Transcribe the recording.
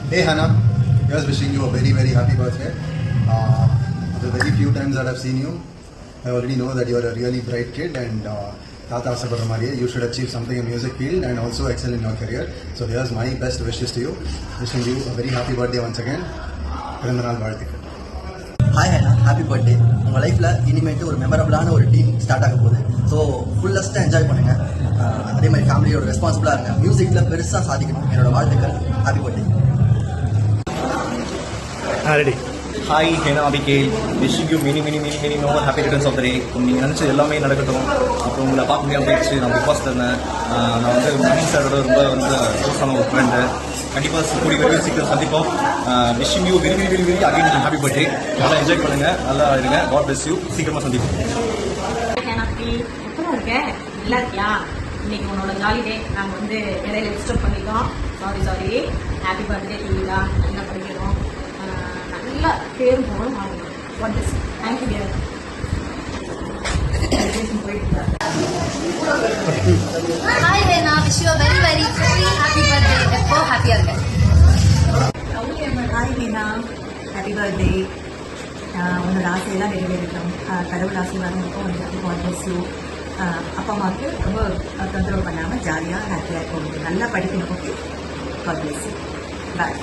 Hey Hannah, just wishing you a very very happy birthday. The very few times that I've seen you, I already know that you are a really bright kid and Tata Asapadra Mariya, you should achieve something in music field and also excel in your career. So here's my best wishes to you. Wishing you a very happy birthday once again. பிறந்தநாள் வாழ்த்துக்கள். Hi Hena, happy birthday. உங்கள் லைஃப்பில் இனிமேட்டு ஒரு மெமரபிளான ஒரு team start ஆக போகுது. So ஃபுல்லஸ்ட்டாக enjoy பண்ணுங்கள். அதே மாதிரி ஃபேமிலியோட ரெஸ்பான்சிபிளாக இருங்க. மியூசிக்கில் பெருசாக சாதிக்கணும். என்னோட வாழ்த்துக்கள். Happy birthday. Ready. Hi Hena Abigail, wishing you many many many many more happy returns of the day. நீங்கள் நினச்சது எல்லாமே நடக்கட்டும். அப்புறம் உங்களை பார்க்க முடியாமல் போயிடுச்சு. நான் பிக் பாஸ் இருந்தேன். நான் வந்து மணி சாரோட ரொம்ப க்ளோஸான ஒரு ஃப்ரெண்டு. கண்டிப்பாக கூடிய வெரி சீக்கிரம் சந்திப்போம். Wishing you very very very very again happy birthday. நல்லா என்ஜாய் பண்ணுங்கள், நல்லா இருங்க. God bless you. சீக்கிரமாக சந்திப்போம். எப்போ இருக்க? நல்லா இருக்கியா? இன்னைக்கு உன்னோட ஜாலி டே. நாங்கள் வந்து இடையில டிஸ்டர்ப் பண்ணிட்டோம். சாரி. ஹாப்பி பர்த்டே டூலா. நல்லா படிக்கணும், நல்லா பேரும் போகணும் வாங்கணும். What this thank you dear. Hi Hena, wish you a very very happy birthday. எப்போ ஹாப்பியா இருக்க? Hi Heena, happy birthday. உன்னோட ஆசையெல்லாம் நிறைவேறட்டும். கடவுள் ஆசீர்வாதம் இருக்கும். உங்களுக்கு காட் பிளஸ் யூ. அப்பா அம்மாவுக்கு ரொம்ப தொந்தரவு பண்ணாமல் ஜாலியாக ஹாப்பியாக இருக்கும். நல்லா படிக்கணும். Okay, God bless you. Bye.